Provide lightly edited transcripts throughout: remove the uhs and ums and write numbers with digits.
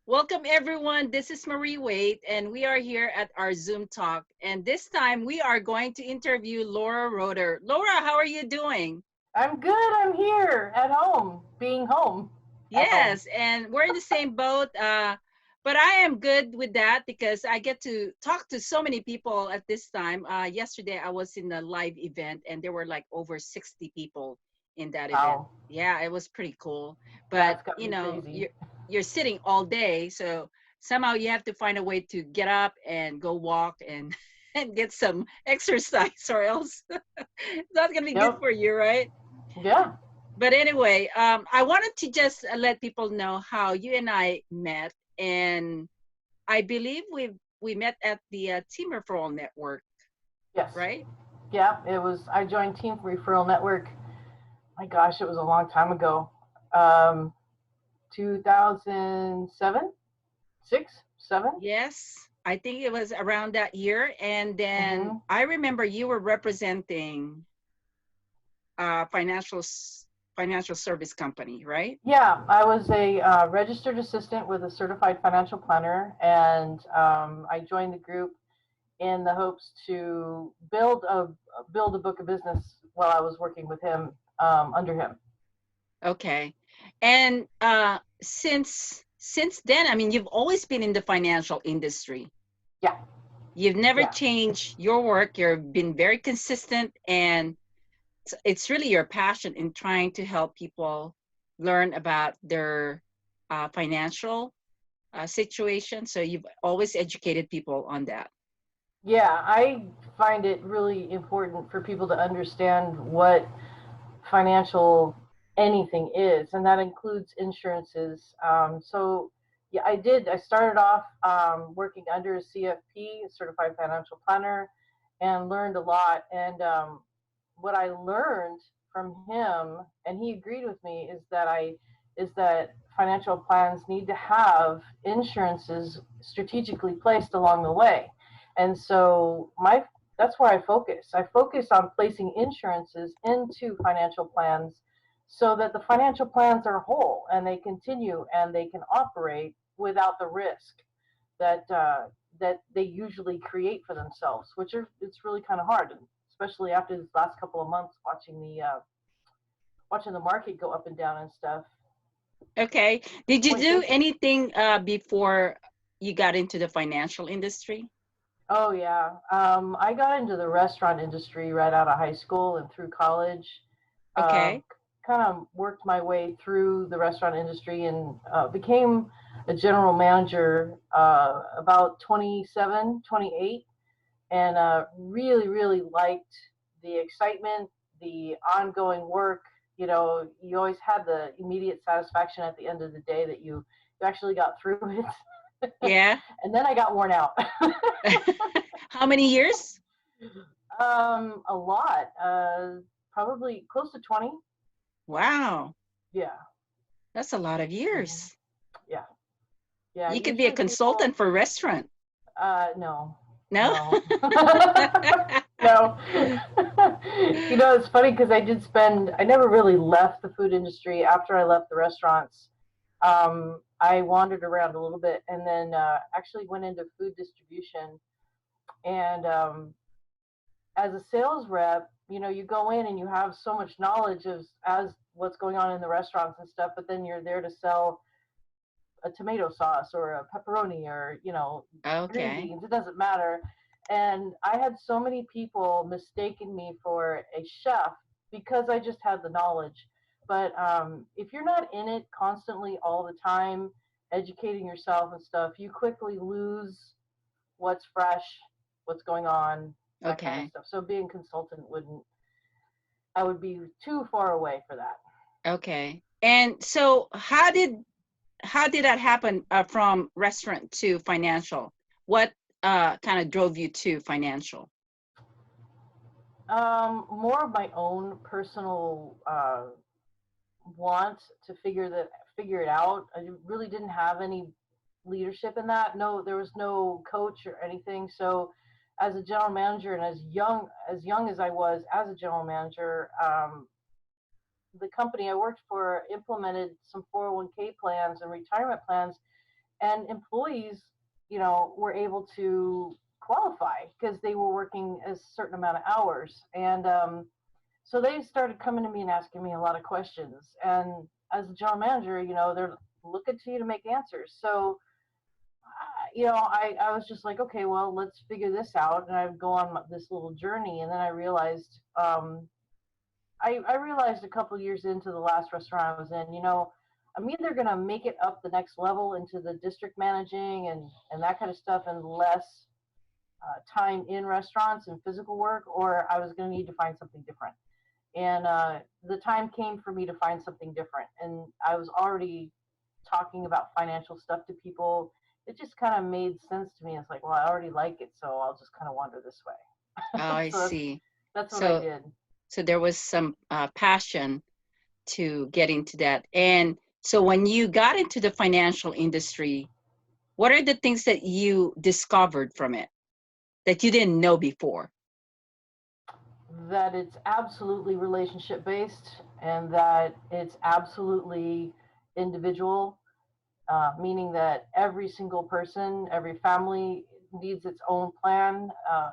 Welcome everyone. This is Waite, and we are here at our Zoom talk. And this time we are going to interview Laura Roeder. Laura, how are you doing? I'm good. I'm here at home, being home at home. Yes, and we're in the same boat. But I am good with that because I get to talk to so many people at this time. Yesterday I was in a live event, and there were like over 60 people in that event. Wow, Yeah, it was pretty cool. But that's got to you be know, crazy. you're sitting all day, so somehow you have to find a way to get up and go walk and and get some exercise, or else it's not gonna be good Yep. for you, right? Yeah. But anyway, I wanted to just let people know how you and I met, and I believe we met at the Team Referral Network, Yes. right? Yeah. It was. I joined Team Referral Network. My gosh, it was a long time ago. Um, 2007, six, seven. Yes, I think it was around that year, and then Mm-hmm. I remember you were representing financial service company, right? Yeah, I was a registered assistant with a certified financial planner, and I joined the group in the hopes to build a book of business while I was working with him under him. Okay, and since then, I mean, you've always been in the financial industry. Yeah, You've never yeah, changed your work. You've been very consistent, and it's really your passion in trying to help people learn about their financial situation. So you've always educated people on that. yeah. I find it really important for people to understand what financial anything is, and that includes insurances. So, yeah, I did. I started off working under a CFP, Certified Financial Planner, and learned a lot. And what I learned from him, and he agreed with me, is that financial plans need to have insurances strategically placed along the way. And so my that's where I focus. I focus on placing insurances into financial plans so that the financial plans are whole and they continue and they can operate without the risk that that they usually create for themselves, which are it's really kind of hard, especially after this last couple of months watching the market go up and down and stuff. Okay. Did you Quite do shaky. anything before you got into the financial industry? Oh yeah, I got into the restaurant industry right out of high school and through college. Uh, Okay. kind of worked my way through the restaurant industry and became a general manager about 27, 28, and really liked the excitement, the ongoing work. You know, you always had the immediate satisfaction at the end of the day that you actually got through it. Yeah. And then I got worn out. How many years? A lot, probably close to 20. Wow. Yeah. That's a lot of Hmm. years. Yeah. Yeah. You could be a Usually people, consultant for restaurant. no, No? no, no. It's funny because I never really left the food industry after I left the restaurants. I wandered around a little bit and then actually went into food distribution. And as a sales rep, you go in and you have so much knowledge of as what's going on in the restaurants and stuff, but then you're there to sell a tomato sauce or a pepperoni or green Okay. beans. It doesn't matter. And I had so many people mistaken me for a chef because I just had the knowledge. But if you're not in it constantly all the time, educating yourself and stuff, you quickly lose what's fresh, what's going on, that kind of Okay. stuff. So being a consultant I would be too far away for that. Okay. And so how did that happen from restaurant to financial? What kind of drove you to financial? More of my own personal want to figure it out. I really didn't have any leadership in that. No, there was no coach or anything. So, as a general manager and as young as I was as a general manager, the company I worked for implemented some 401k plans and retirement plans, and employees, were able to qualify because they were working a certain amount of hours. And so they started coming to me and asking me a lot of questions. And as a general manager, they're looking to you to make answers. So, I was just like, okay, well, let's figure this out. And I would go on this little journey. And then I realized, I realized a couple of years into the last restaurant I was in, I'm either going to make it up the next level into the district managing and that kind of stuff and less time in restaurants and physical work, or I was going to need to find something different. And the time came for me to find something different. And I was already talking about financial stuff to people. It just kind of made sense to me. It's like, well, I already like it, so I'll just kind of wander this Oh, way. I So see. that's what I So, did. so there was some passion to get into that. And so when you got into the financial industry, what are the things that you discovered from it that you didn't know before? That it's absolutely relationship based and that it's absolutely individual, meaning that every single person, every family needs its own plan.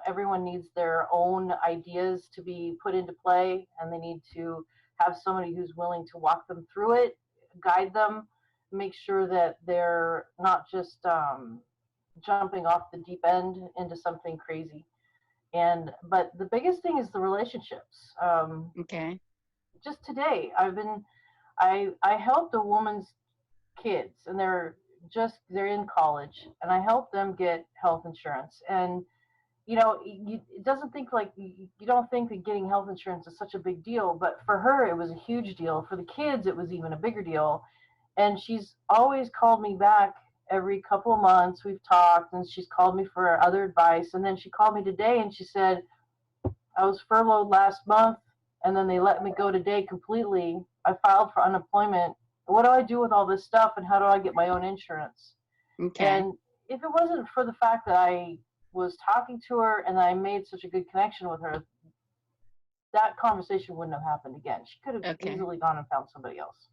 Everyone needs their own ideas to be put into play, and they need to have somebody who's willing to walk them through it, guide them, make sure that they're not just jumping off the deep end into something crazy. But the biggest thing is the relationships. Okay. Just today, I helped a woman's kids, and they're in college, and I helped them get health insurance. And it doesn't think like you don't think that getting health insurance is such a big deal, but for her it was a huge deal. For the kids, it was even a bigger deal. And she's always called me back every couple of months. We've talked, and she's called me for other advice. And then she called me today, and she said, I was furloughed last month, and then they let me go today completely. I filed for unemployment. What do I do with all this stuff, and how do I get my own insurance? Okay. And if it wasn't for the fact that I was talking to her and I made such a good connection with her, that conversation wouldn't have happened again. She could have Okay. easily gone and found somebody else.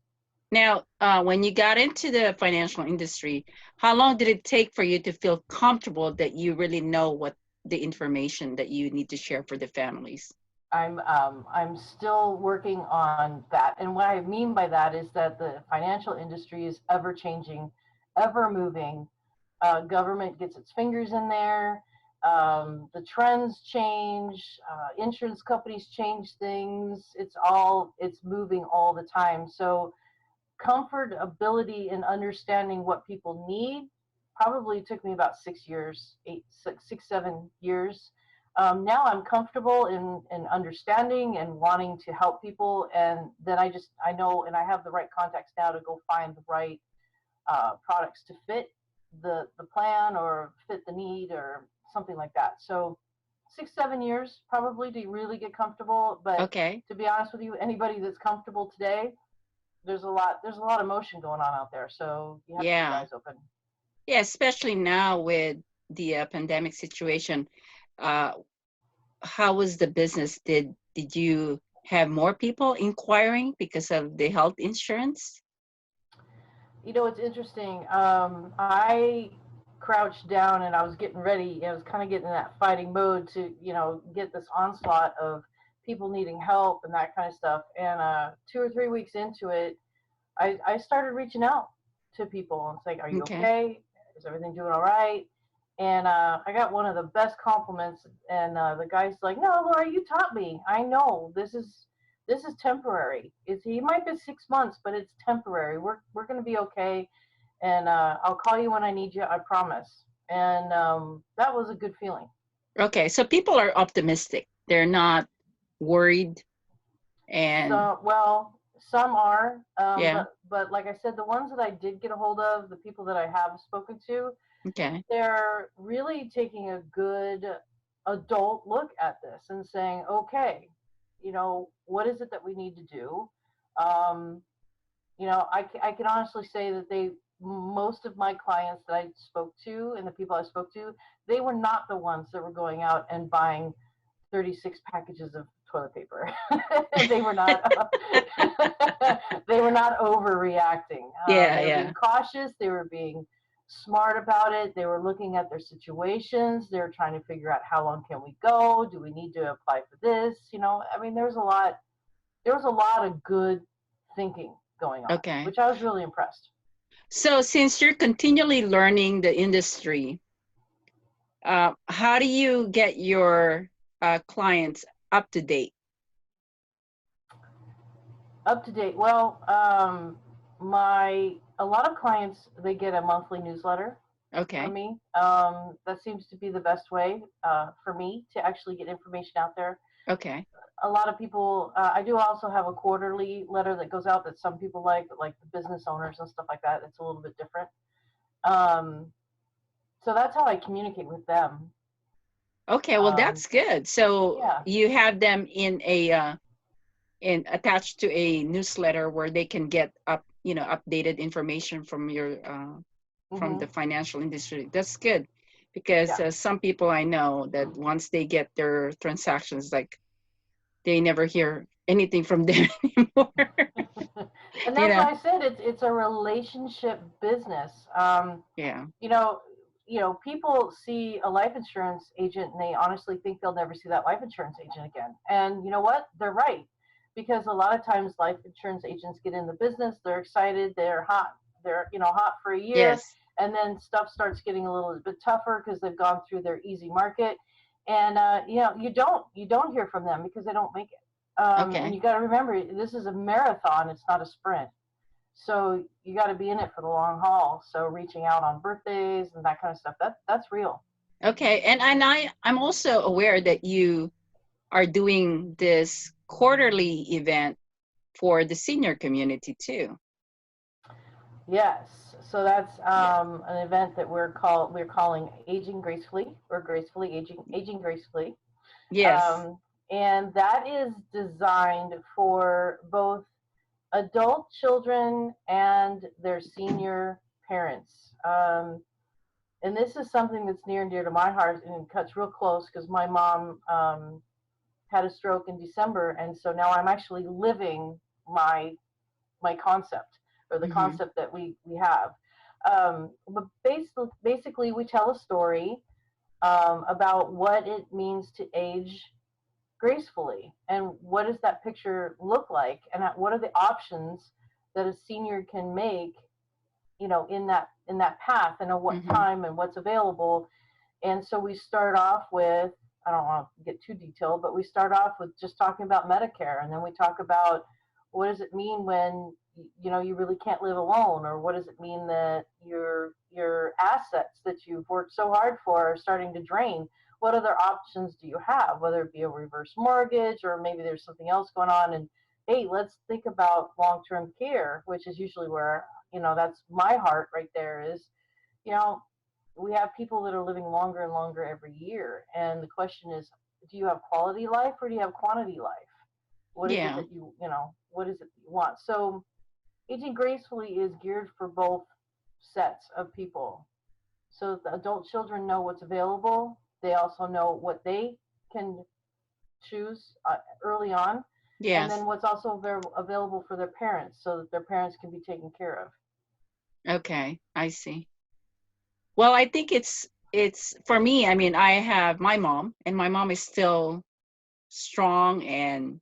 Now, when you got into the financial industry, how long did it take for you to feel comfortable that you really know what the information that you need to share for the families? I'm still working on that, and what I mean by that is that the financial industry is ever changing, ever moving. Government gets its fingers in there. The trends change. Insurance companies change things. It's moving all the time. So comfortability in understanding what people need probably took me about 6 years, 7 years. Now I'm comfortable in understanding and wanting to help people, and then I know, and I have the right contacts now to go find the right products to fit the plan or fit the need or something like that. So 6 7 years probably to really get comfortable. But Okay. to be honest with you, anybody that's comfortable today, there's a lot of motion going on out there, so you have to keep your Yeah. eyes open. Yeah, especially now with the pandemic situation. Uh, how was the business? Did you have more people inquiring because of the health insurance? It's interesting. I crouched down and I was getting ready. I was kind of getting in that fighting mode to get this onslaught of people needing help and that kind of stuff. And 2 or 3 weeks into it, I started reaching out to people and saying, "Are you Okay. okay? Is everything doing all right?" And I got one of the best compliments. And the guy's like, "No, Laura, you taught me. I know this is temporary. He might be 6 months, but it's temporary. We're gonna be okay. And I'll call you when I need you. I promise." And that was a good feeling. Okay. So people are optimistic. They're not worried and So, well, some are, yeah. but like I said, the ones that I did get a hold of, the people that I have spoken to, Okay. they're really taking a good adult look at this and saying, okay, what is it that we need to do? Um, I can honestly say that most of my clients that I spoke to and the people I spoke to, they were not the ones that were going out and buying 36 packages of toilet paper. they were not they were not overreacting. Yeah, They were yeah. being cautious. They were being smart about it. They were looking at their situations. They were trying to figure out how long can we go? Do we need to apply for this? I mean, there was a lot of good thinking going on, Okay. which I was really impressed. So since you're continually learning the industry, how do you get your clients up to date? Up to date. Well, a lot of clients, they get a monthly newsletter from Okay. me. That seems to be the best way for me to actually get information out there. Okay. A lot of people, I do also have a quarterly letter that goes out that some people like the business owners and stuff like that. It's a little bit different. Um, so that's how I communicate with them. Okay. Well, Um, that's good. So yeah. you have them in a attached to a newsletter where they can get updated information from your from Hmm. the financial industry. That's good because Yeah. some people I know that once they get their transactions, like they never hear anything from them anymore. And you that's know? why I said it's a relationship business. Yeah. You know, people see a life insurance agent and they honestly think they'll never see that life insurance agent again. And you know what? They're right. Because a lot of times life insurance agents get in the business, they're excited, they're hot, hot for a year, Yes. and then stuff starts getting a little bit tougher because they've gone through their easy market. And you don't hear from them because they don't make it. And Okay. you got to remember, this is a marathon, it's not a sprint. So you got to be in it for the long haul. So reaching out on birthdays and that kind of stuff, that's real. Okay. I'm also aware that you are doing this quarterly event for the senior community too. Yes. So that's Yes. an event that we're calling Aging Gracefully, or Gracefully Aging Gracefully, Yes. um, and that is designed for both adult children and their senior parents. And this is something that's near and dear to my heart, and it cuts real close because my mom had a stroke in December, and so now I'm actually living my concept, or the Hmm. concept that we have. But basically, we tell a story about what it means to age gracefully, and what does that picture look like, and what are the options that a senior can make, in that path, and at what Hmm. time and what's available. And so we start off with, I don't want to get too detailed, but we start off with just talking about Medicare, and then we talk about what does it mean when you really can't live alone, or what does it mean that your assets that you've worked so hard for are starting to drain. What other options do you have, whether it be a reverse mortgage or maybe there's something else going on. And hey, let's think about long-term care, which is usually where, that's my heart right there. Is, you know we have people that are living longer and longer every year. And the question is, do you have quality life or do you have quantity life? What is it Yeah. that what is it that you want? So aging gracefully is geared for both sets of people. So the adult children know what's available. They also know what they can choose early on. And Yes. then what's also available for their parents, so that their parents can be taken care of. Okay. I see. Well, I think it's for me. I mean, I have my mom, and my mom is still strong and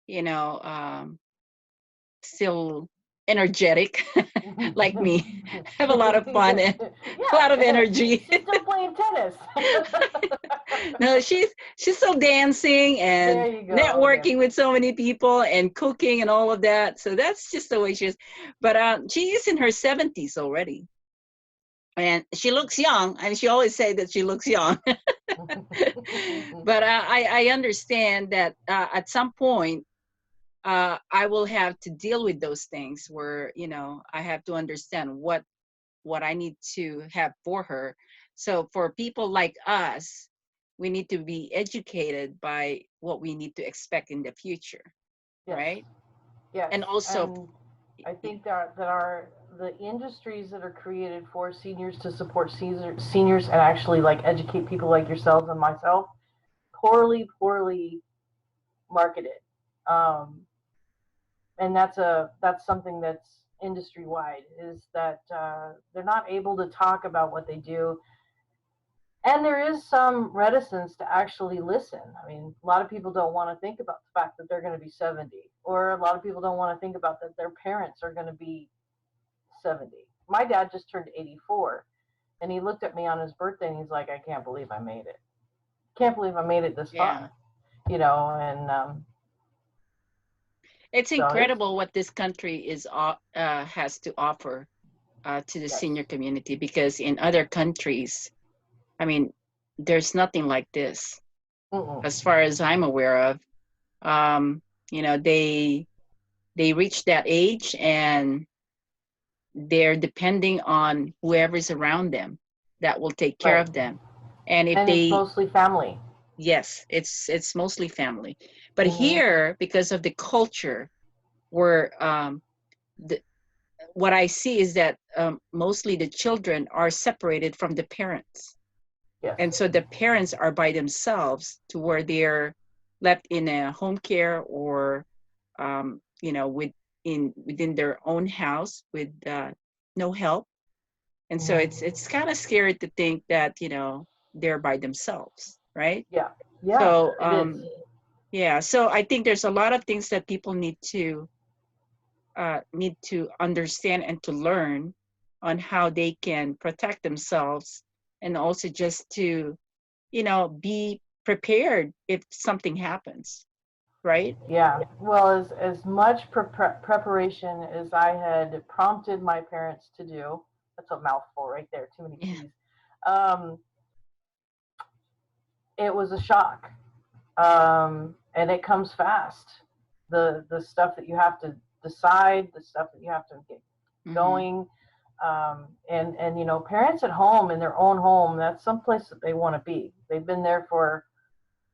you know um, still energetic, like me. Have a lot of fun and a lot of Yeah, energy. she's still playing tennis. No, she's still dancing There and you go. Yes. networking with so many people and cooking and all of that. So that's just the way she is. But she is in her 70s already, and she looks young. And she always say that she looks young. But I understand that at some point I will have to deal with those things where I have to understand what I need to have for her. So for people like us, we need to be educated by what we need to expect in the future, Yes. right? Yes. And also, And I think that the industries that are created for seniors to support seniors and actually like educate people like yourselves and myself, poorly marketed. Um, and that's something that's industry wide, is that they're not able to talk about what they do. And there is some reticence to actually listen. I mean, a lot of people don't want to think about the fact that they're going to be 70, or a lot of people don't want to think about that their parents are going to be 70. My dad just turned 84, and he looked at me on his birthday and he's like, I can't believe I made it. Can't believe I made it this Yeah. far, you know, and It's so it's, incredible what this country has to offer to the yes. senior community, because in other countries, I mean, there's nothing like this Mm-mm. as far as I'm aware of. Um, you know, they reach that age and they're depending on whoever's around them that will take care Right. of them. And if And it's they, mostly family. yes, it's mostly family. But Mm-hmm. here, because of the culture, where the, what I see is that mostly the children are separated from the parents. Yes. And so the parents are by themselves, to where they're left in a home care, or you know, within their own house with no help. And so Mm-hmm. it's kind of scary to think that, you know, they're by themselves, right? Yeah. Yeah, So it is. yeah, so I think there's a lot of things that people need to understand and to learn on how they can protect themselves, and also just to, you know, be prepared if something happens, right? Yeah. Well, as much preparation as I had prompted my parents to do, that's a mouthful right there, too many Yeah. P's. Um, it was a shock. And it comes fast. The stuff that you have to decide, the stuff that you have to get Mm-hmm. going, and you know, parents at home in their own home, that's someplace that they want to be. They've been there for,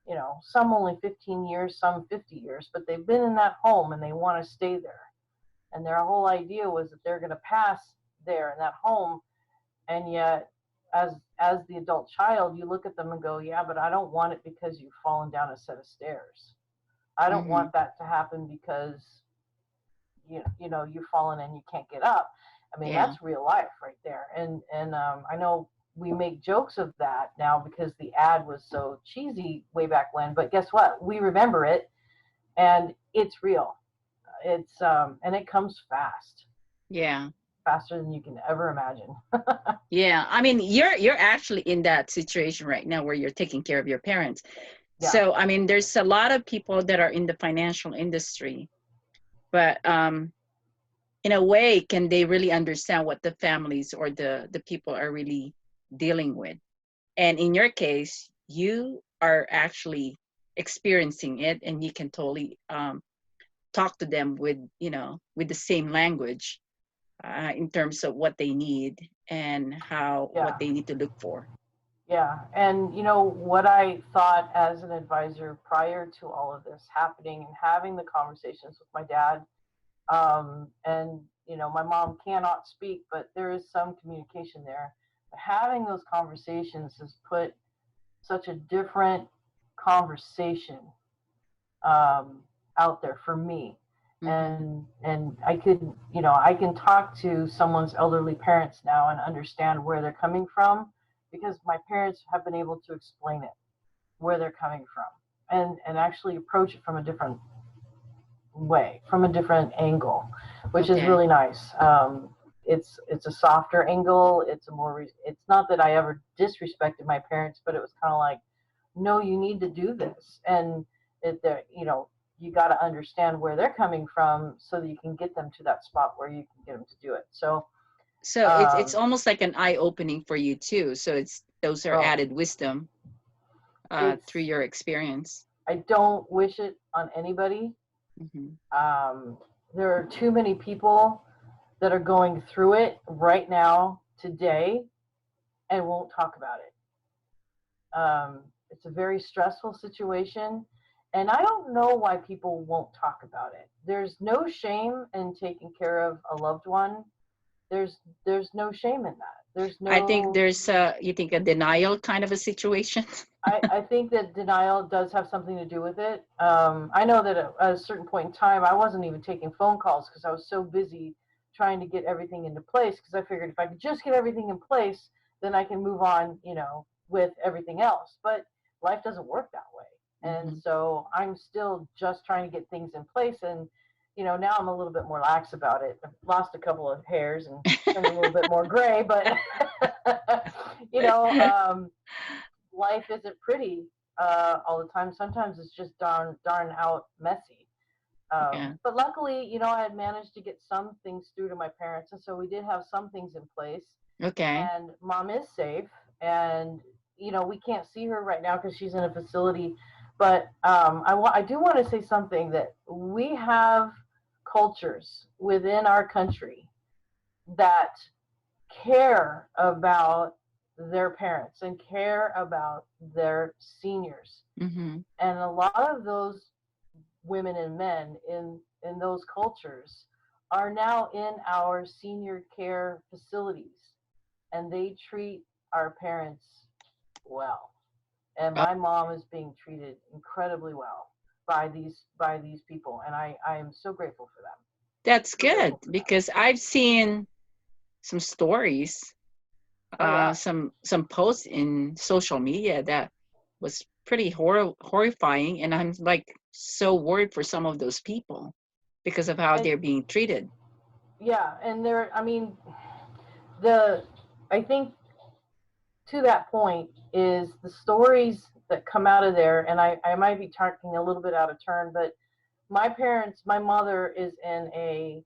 you know, some only 15 years, some 50 years, but they've been in that home and they want to stay there. And their whole idea was that they're going to pass there in that home, and yet as the adult child, you look at them and go, yeah, but I don't want it because you've fallen down a set of stairs. I don't Mm-hmm. want that to happen because you know you've fallen and you can't get up. I mean, Yeah. that's real life right there. And I know we make jokes of that now because the ad was so cheesy way back when, but guess what? We remember it, and it's real. It's and it comes fast, Yeah. faster than you can ever imagine. Yeah. I mean, you're actually in that situation right now where you're taking care of your parents. Yeah. So, I mean, there's a lot of people that are in the financial industry, but in a way, can they really understand what the families or the people are really dealing with? And in your case, you are actually experiencing it, and you can totally talk to them with, you know, with the same language, in terms of what they need and how what Yeah. they need to look for. Yeah, and you know what I thought as an advisor prior to all of this happening and having the conversations with my dad, and you know my mom cannot speak, but there is some communication there. But having those conversations has put such a different conversation um, out there for me, Mm-hmm. and I could, you know, I can talk to someone's elderly parents now and understand where they're coming from because my parents have been able to explain it, where they're coming from, and actually approach it from a different way, from a different angle, which is Okay. really nice. It's a softer angle. It's a more. It's not that I ever disrespected my parents, but it was kind of like, no, you need to do this, and you know, you got to understand where they're coming from so that you can get them to that spot where you can get them to do it. So, So it's um, almost like an eye opening for you too. So it's those are oh, added wisdom through it's your experience. I don't wish it on anybody. Mm-hmm. Um, there are too many people that are going through it right now today and won't talk about it. It's a very stressful situation, and I don't know why people won't talk about it. There's no shame in taking care of a loved one. There's no shame in that. There's I think no. there's you think a denial kind of a situation. I think that denial does have something to do with it. I know that at a certain point in time, I wasn't even taking phone calls because I was so busy trying to get everything into place, because I figured if I could just get everything in place, then I can move on, with everything else. But life doesn't work that way. And so I'm still just trying to get things in place. And, now I'm a little bit more lax about it. I've lost a couple of hairs and turned a little bit more gray, but, life isn't pretty all the time. Sometimes it's just darn out messy. Yeah. But luckily, I had managed to get some things through to my parents. And so we did have some things in place. Okay. And mom is safe. And, we can't see her right now because she's in a facility. But I do want to say something, that we have cultures within our country that care about their parents and care about their seniors. Mm-hmm. And a lot of those women and men in those cultures are now in our senior care facilities, and they treat our parents well. And Oh, my mom is being treated incredibly well by these people, and I am so grateful for them. that's So good grateful for them. because I've seen some stories, Oh yeah. some posts in social media that was pretty horrifying, and I'm like so worried for some of those people because of how And they're being treated. yeah, and the I think to that point is the stories that come out of there, and I might be talking a little bit out of turn, but my mother is in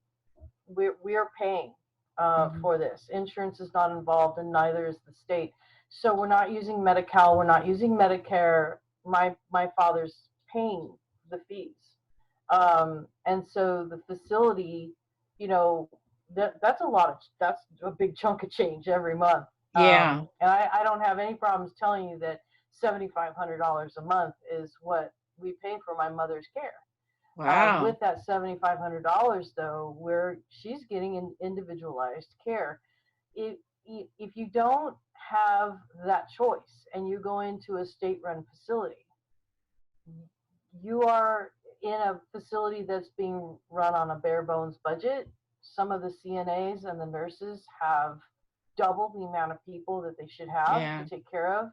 we're paying Mm-hmm. for this. Insurance is not involved, and neither is the state. So we're not using Medi-Cal, we're not using Medicare. My father's paying the fees, and so the facility, you know, that's a big chunk of change every month. Yeah. And I don't have any problems telling you that $7,500 a month is what we pay for my mother's care. Wow. With that $7,500, though, where she's getting an individualized care, if if you don't have that choice and you go into a state-run facility, you are in a facility that's being run on a bare bones budget. Some of the CNAs and the nurses have double the amount of people that they should have to Yeah. take care of.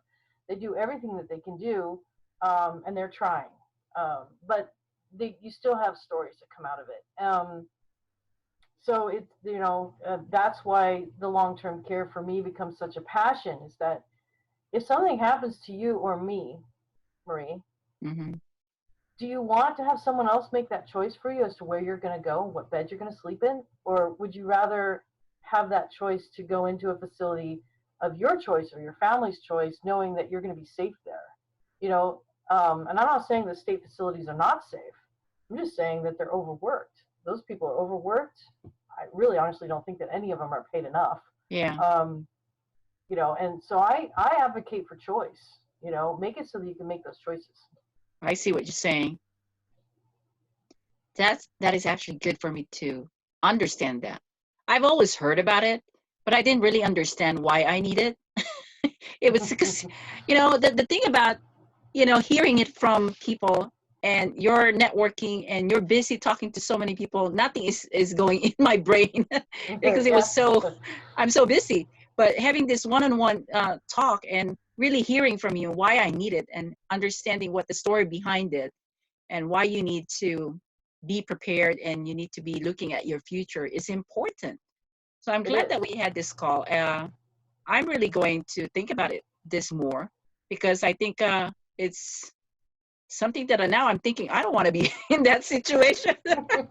They do everything that they can do, and they're trying. But you still have stories that come out of it. So it's, that's why the long-term care for me becomes such a passion, is that if something happens to you or me, Marie, Mm-hmm. do you want to have someone else make that choice for you as to where you're going to go, what bed you're going to sleep in? Or would you rather have that choice to go into a facility of your choice or your family's choice, knowing that you're going to be safe there? And I'm not saying that state facilities are not safe. I'm just saying that they're overworked. Those people are overworked. I really honestly don't think that any of them are paid enough. Yeah. Um, and so I advocate for choice. Make it so that you can make those choices. I see what you're saying. That is actually good for me to understand that. I've always heard about it, but I didn't really understand why I need it. It was because, the thing about, hearing it from people, and you're networking and you're busy talking to so many people, nothing is going in my brain because Yeah. I'm so busy. But having this one-on-one talk and really hearing from you why I need it and understanding what the story behind it and why you need to be prepared and you need to be looking at your future is important. So I'm It glad is. that we had this call. I'm really going to think about it this more because I think it's something that now I'm thinking I don't want to be in that situation. And well,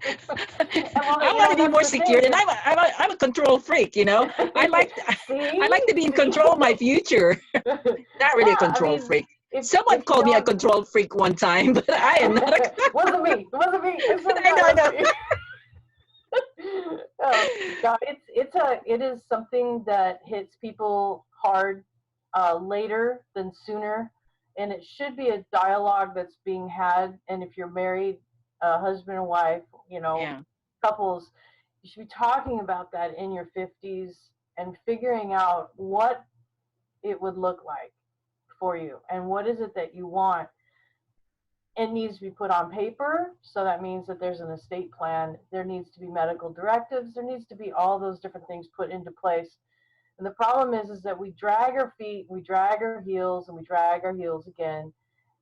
I want to be that's more the thing. secure, and I'm a control freak. I like I like to be in See. control of my future. Not really a Yeah, I control mean, freak. Someone if you called me a don't, control freak one time, but I am not. wasn't me. It wasn't me. I swear to I God, know, it I wasn't know. me. No, it is something that hits people hard later than sooner, and it should be a dialogue that's being had. And if you're married, husband and wife, Yeah, couples, you should be talking about that in your 50s and figuring out what it would look like for you and what is it that you want. it needs to be put on paper. So that means that there's an estate plan. There needs to be medical directives. There needs to be all those different things put into place. And the problem is that we drag our feet, we drag our heels, and we drag our heels again.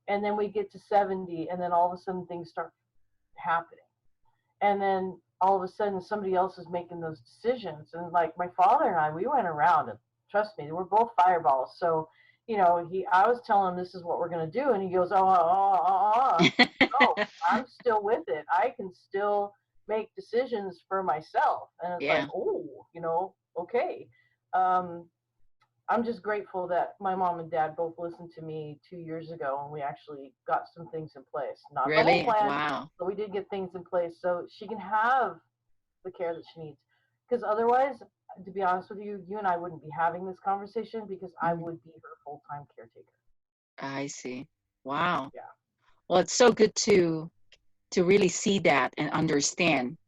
And then we get to 70, and then all of a sudden things start happening. And then all of a sudden somebody else is making those decisions. And like my father and I, we went around, and trust me, we're both fireballs. So, I was telling him this is what we're going to do. And he goes, no, I'm still with it. I can still make decisions for myself. And it's like, Yeah. okay. I'm just grateful that my mom and dad both listened to me 2 years ago, and we actually got some things in place. Not the whole Really? plan, Wow. but we did get things in place so she can have the care that she needs. Because otherwise, to be honest with you, you and I wouldn't be having this conversation because I Mhm. would be her full-time caretaker. I see. Wow. Yeah. Well, it's so good to really see that and understand.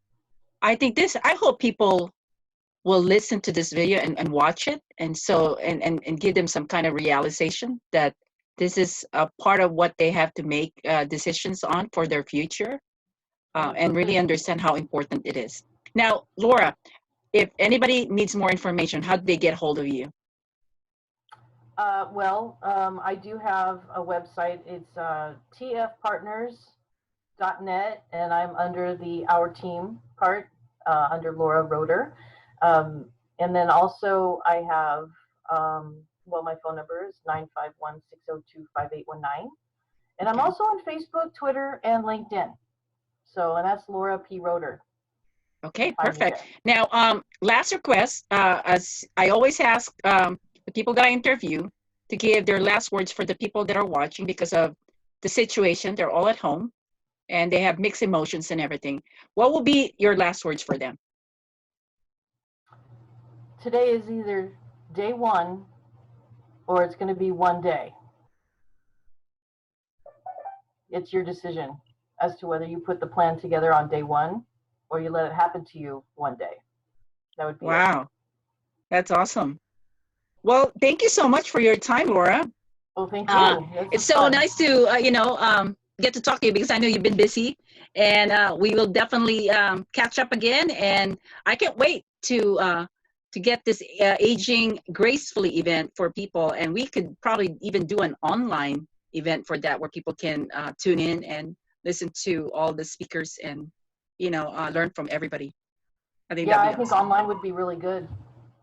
I hope people will listen to this video and watch it, and so and give them some kind of realization that this is a part of what they have to make decisions on for their future, and really 100%. understand how important it is. Now, Laura, if anybody needs more information, how do they get hold of you? I do have a website. It's tfpartners.net, and I'm under the Our Team part, under Laura Roeder. And then also I have, my phone number is 951-602-5819. And I'm Okay. also on Facebook, Twitter, and LinkedIn. So, and that's Laura P. Roeder. Okay, Find me perfect. there. Now, last request, as I always ask the people that I interview to give their last words for the people that are watching because of the situation. They're all at home and they have mixed emotions and everything. What will be your last words for them? Today is either day one or it's going to be one day. It's your decision as to whether you put the plan together on day one or you let it happen to you one day. That would be it. Wow, that's awesome. Well, thank you so much for your time, Laura. Well, thank Uh, you. This it's was so fun. nice to, get to talk to you because I know you've been busy, and we will definitely catch up again. And I can't wait to get this aging gracefully event for people, and we could probably even do an online event for that where people can tune in and listen to all the speakers and learn from everybody. I think Yeah, that'd I be think awesome. online would be really good.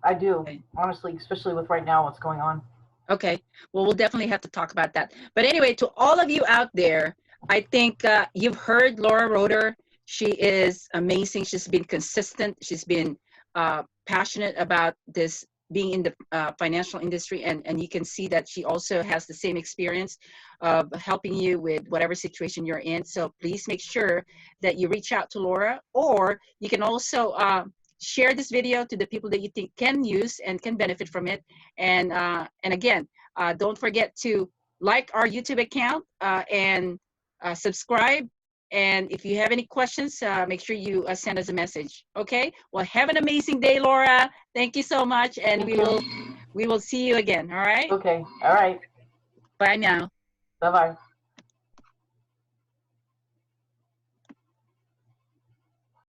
I do, Okay. honestly, especially with right now what's going on. Okay. Well, we'll definitely have to talk about that. But anyway, to all of you out there, I think you've heard Laura Roeder. She is amazing. She's been consistent. She's been passionate about this being in the financial industry. And you can see that she also has the same experience of helping you with whatever situation you're in. So please make sure that you reach out to Laura, or you can also share this video to the people that you think can use and can benefit from it. And again, don't forget to like our YouTube account and subscribe. And if you have any questions, make sure you send us a message. Okay. Well, have an amazing day, Laura. Thank you so much, and Thank we you. will see you again. All right. Okay. All right. Bye now. Bye bye.